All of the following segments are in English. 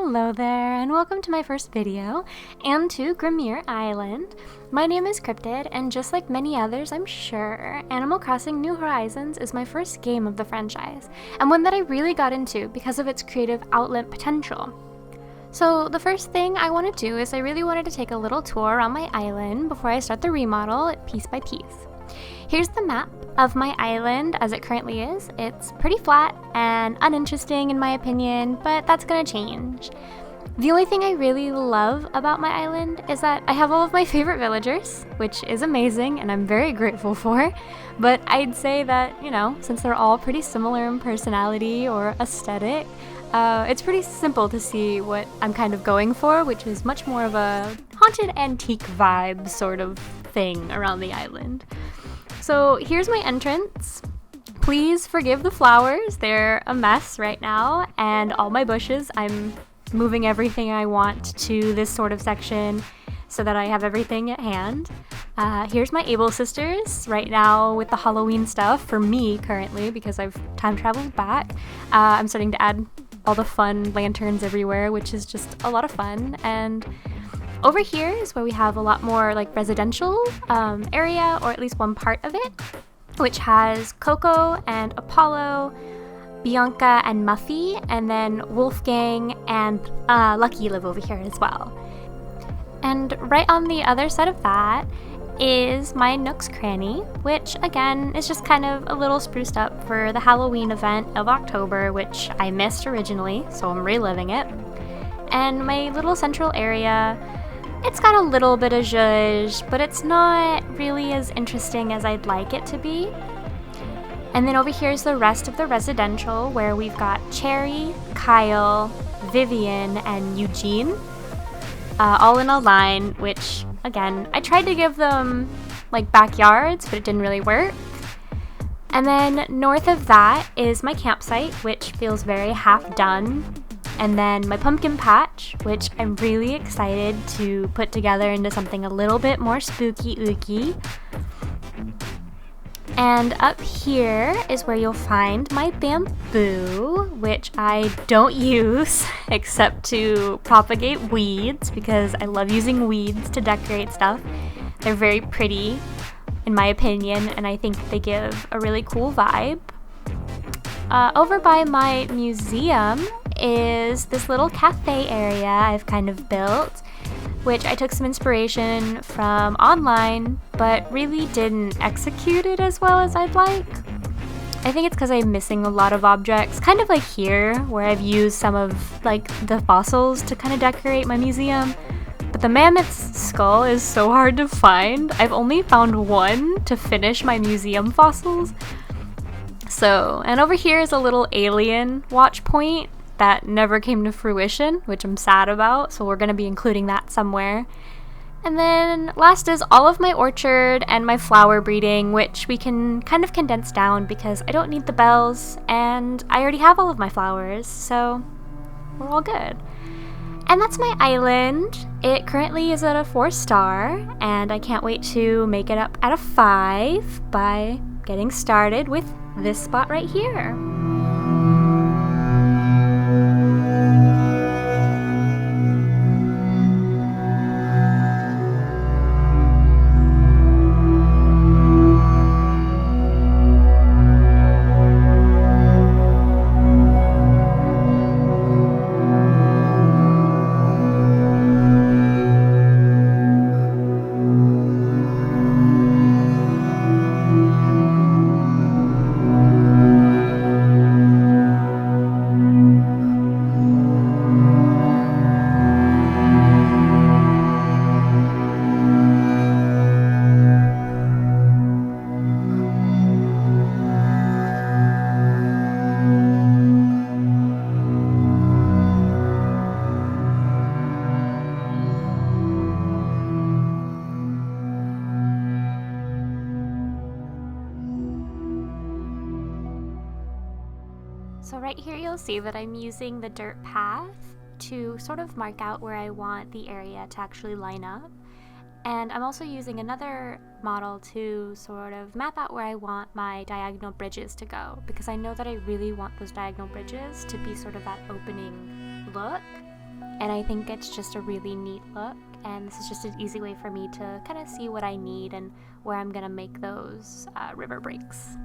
Hello there, and welcome to my first video, and to Premiere Island. My name is Cryptid, and just like many others, I'm sure, Animal Crossing New Horizons is my first game of the franchise, and one that I really got into because of its creative outlet potential. So the first thing I want to do is I really wanted to take a little tour around my island before I start the remodel piece by piece. Here's the map of my island as it currently is. It's pretty flat and uninteresting in my opinion, but that's gonna change. The only thing I really love about my island is that I have all of my favorite villagers, which is amazing and I'm very grateful for, but I'd say that, since they're all pretty similar in personality or aesthetic, it's pretty simple to see what I'm kind of going for, which is much more of a haunted antique vibe sort of thing around the island. So here's my entrance. Please forgive the flowers, they're a mess right now, and all my bushes. I'm moving everything I want to this sort of section so that I have everything at hand. Here's my Able sisters right now with the Halloween stuff for me currently because I've time traveled back. I'm starting to add all the fun lanterns everywhere, which is just a lot of fun. And over here is where we have a lot more like residential area, or at least one part of it, which has Coco and Apollo, Bianca and Muffy, and then Wolfgang and Lucky live over here as well. And right on the other side of that is my Nook's Cranny, which again is just kind of a little spruced up for the Halloween event of October, which I missed originally, so I'm reliving it. And my little central area, it's got a little bit of zhuzh, but it's not really as interesting as I'd like it to be. And then over here is the rest of the residential, where we've got Cherry, Kyle, Vivian, and Eugene, all in a line, which, again, I tried to give them, like, backyards, but it didn't really work. And then north of that is my campsite, which feels very half done. And then my pumpkin patch, which I'm really excited to put together into something a little bit more spooky ooky. And up here is where you'll find my bamboo, which I don't use except to propagate weeds because I love using weeds to decorate stuff. They're very pretty in my opinion, and I think they give a really cool vibe. Over by my museum is this little cafe area I've kind of built, which I took some inspiration from online, but really didn't execute it as well as I'd like. I think it's because I'm missing a lot of objects, kind of like here, where I've used some of like the fossils to kind of decorate my museum. But the mammoth's skull is so hard to find. I've only found one to finish my museum fossils. So, and over here is a little alien watch point that never came to fruition, which I'm sad about, so we're going to be including that somewhere. And then last is all of my orchard and my flower breeding, which we can kind of condense down because I don't need the bells and I already have all of my flowers, so we're all good. And that's my island. It currently is at a 4-star, and I can't wait to make it up at a 5 by getting started with this spot right here. So right here you'll see that I'm using the dirt path to sort of mark out where I want the area to actually line up. And I'm also using another model to sort of map out where I want my diagonal bridges to go, because I know that I really want those diagonal bridges to be sort of that opening look. and I think it's just a really neat look, and this is just an easy way for me to kind of see what I need and where I'm gonna make those river breaks.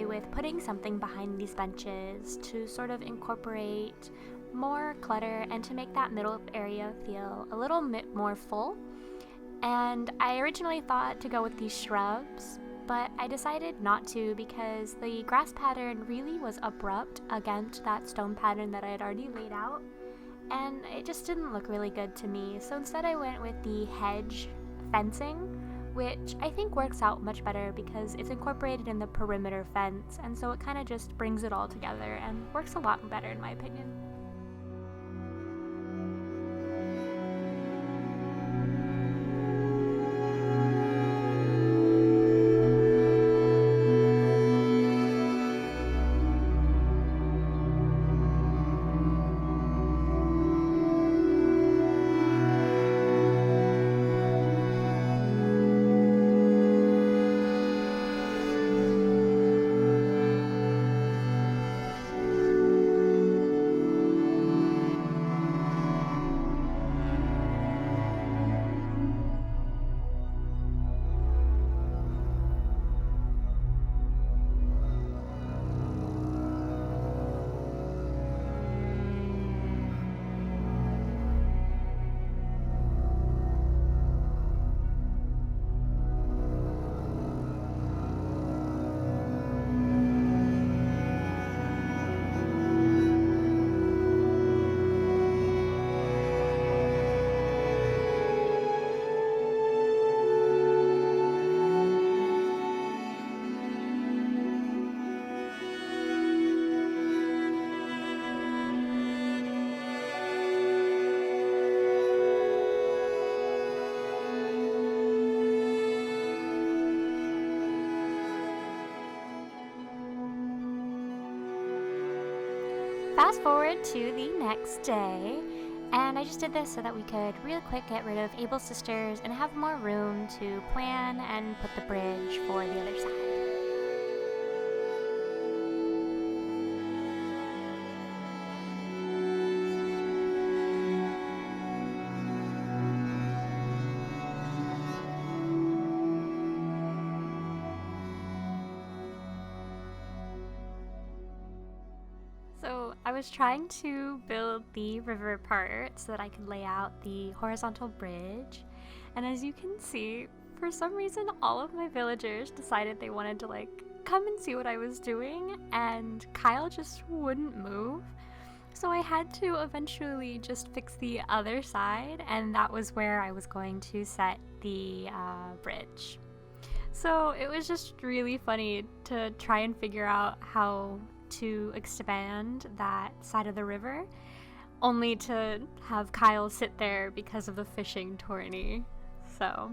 away with putting something behind these benches to sort of incorporate more clutter and to make that middle area feel a little bit more full. And I originally thought to go with these shrubs, but I decided not to because the grass pattern really was abrupt against that stone pattern that I had already laid out, and it just didn't look really good to me. So instead I went with the hedge fencing, which I think works out much better because it's incorporated in the perimeter fence, and so it kind of just brings it all together and works a lot better in my opinion. Fast forward to the next day, and I just did this so that we could real quick get rid of Abel's sisters and have more room to plan and put the bridge for the other side. So I was trying to build the river part so that I could lay out the horizontal bridge, and as you can see, for some reason all of my villagers decided they wanted to come and see what I was doing, and Kyle just wouldn't move. So I had to eventually just fix the other side, and that was where I was going to set the bridge. So it was just really funny to try and figure out how to expand that side of the river, only to have Kyle sit there because of the fishing tourney. So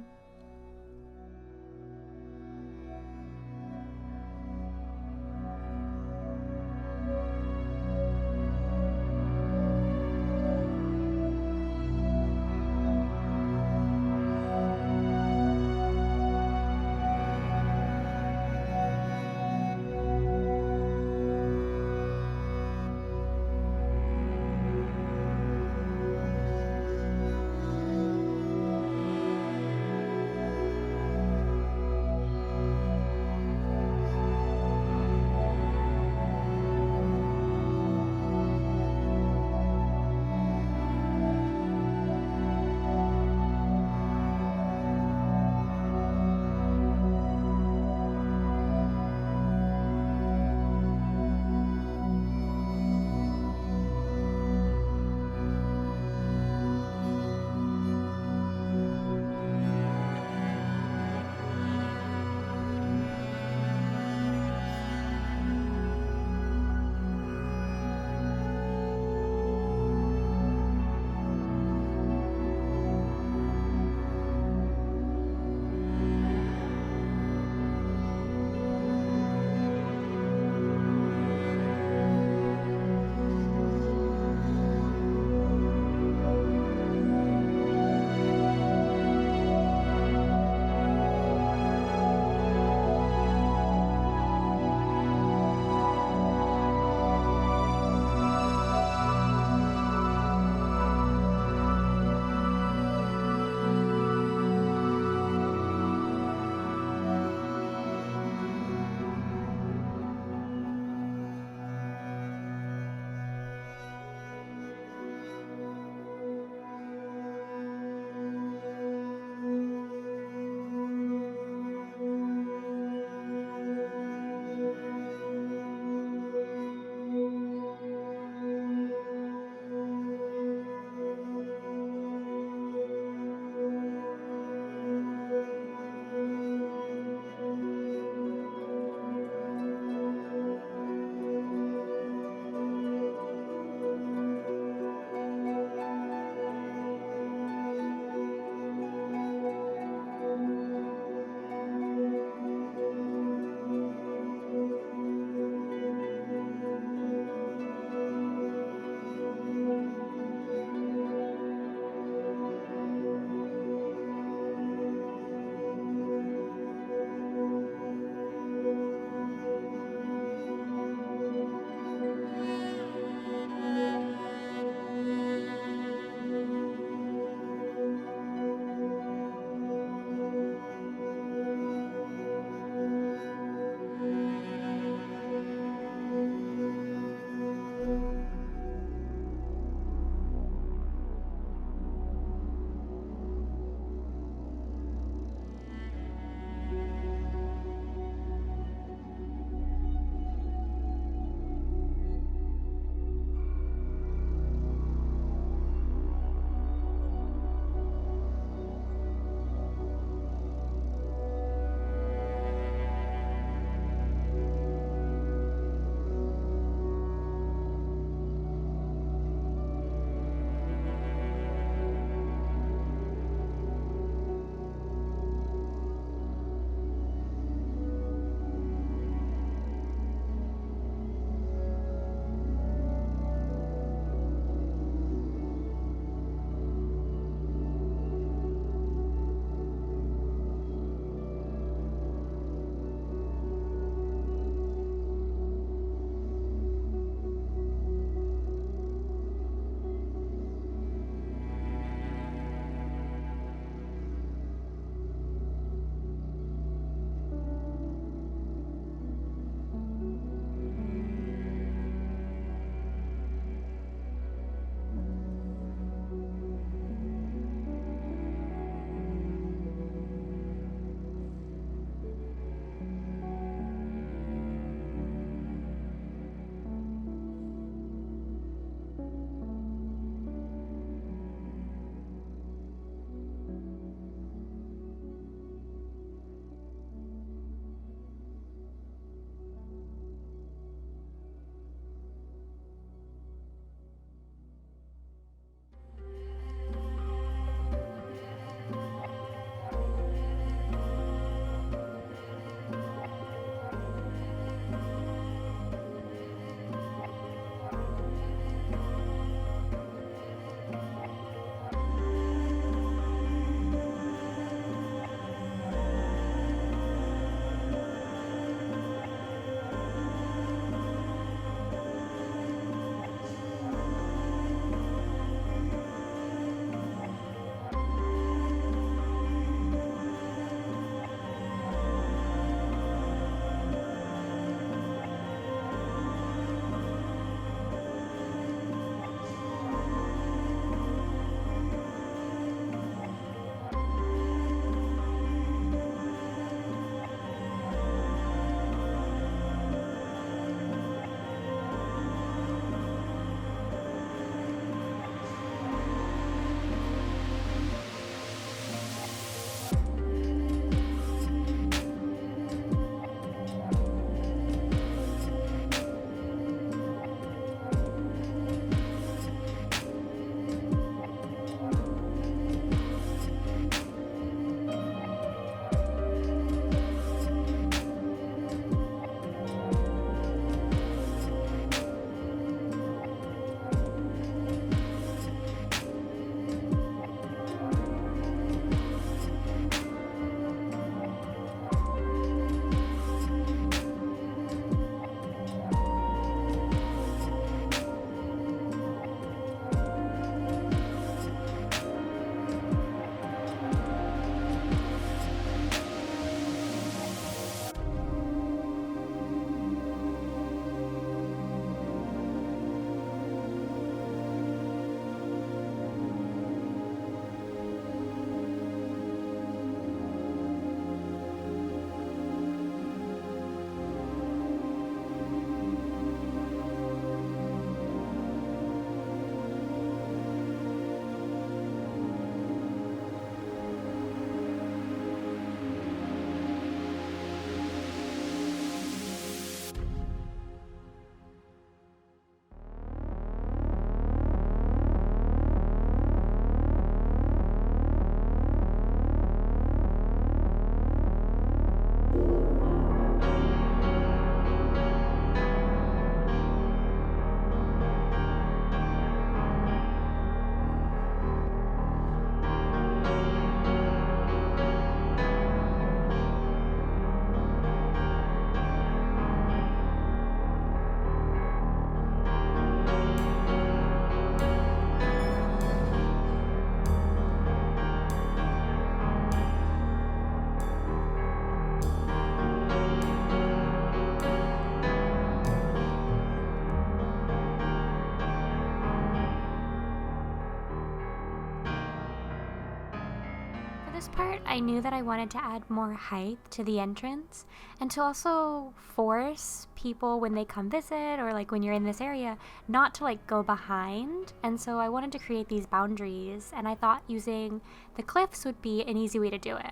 this part, I knew that I wanted to add more height to the entrance and to also force people when they come visit or like when you're in this area not to like go behind. And so I wanted to create these boundaries, and I thought using the cliffs would be an easy way to do it.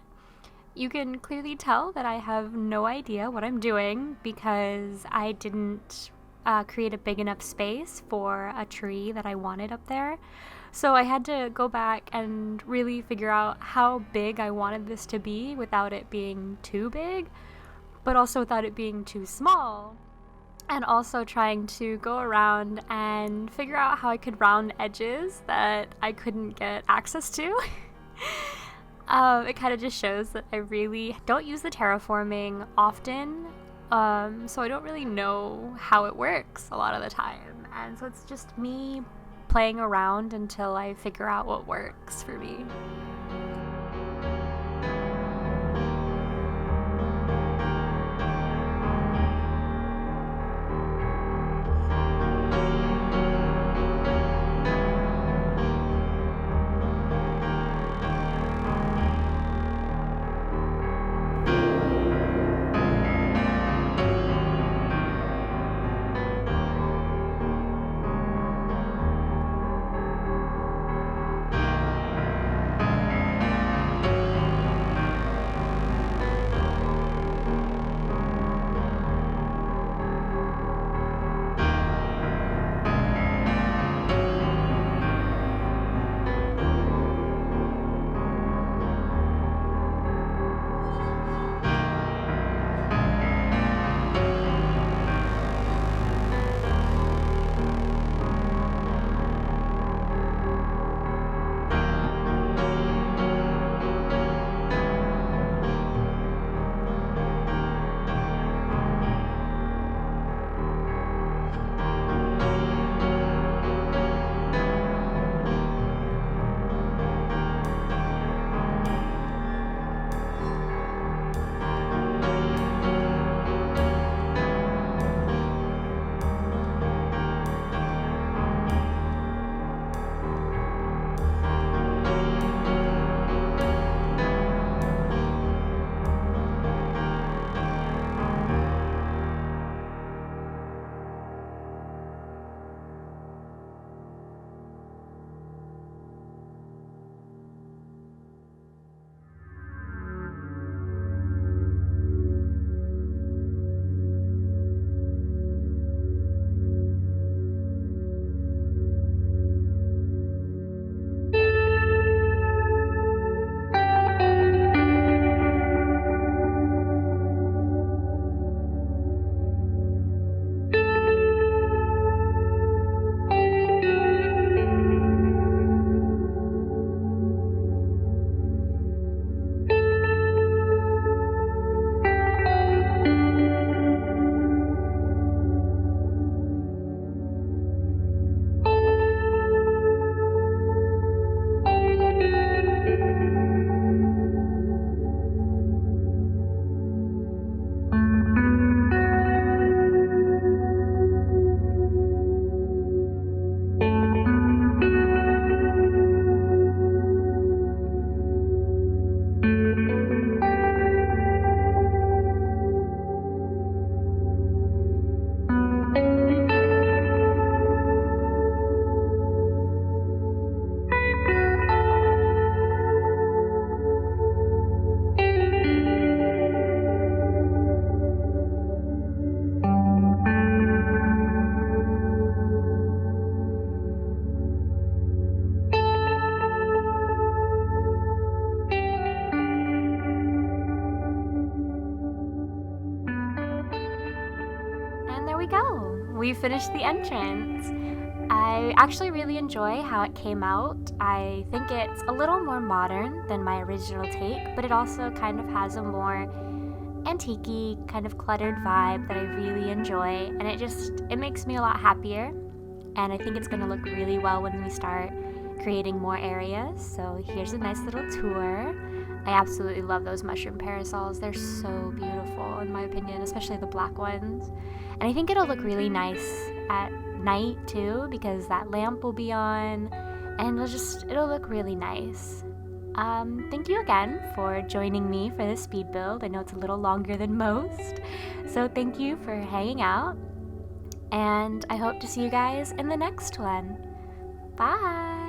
You can clearly tell that I have no idea what I'm doing because I didn't create a big enough space for a tree that I wanted up there. So I had to go back and really figure out how big I wanted this to be without it being too big, but also without it being too small. And also trying to go around and figure out how I could round edges that I couldn't get access to. It kind of just shows that I really don't use the terraforming often, so I don't really know how it works a lot of the time. And so it's just me playing around until I figure out what works for me. We finished the entrance. I actually really enjoy how it came out. I think it's a little more modern than my original take, but it also kind of has a more antique-y, kind of cluttered vibe that I really enjoy, and it makes me a lot happier, and I think it's going to look really well when we start creating more areas. So here's a nice little tour. I absolutely love those mushroom parasols. They're so beautiful in my opinion, especially the black ones. And I think it'll look really nice at night too, because that lamp will be on and it'll look really nice. Thank you again for joining me for this speed build. I know it's a little longer than most, so thank you for hanging out, and I hope to see you guys in the next one. Bye!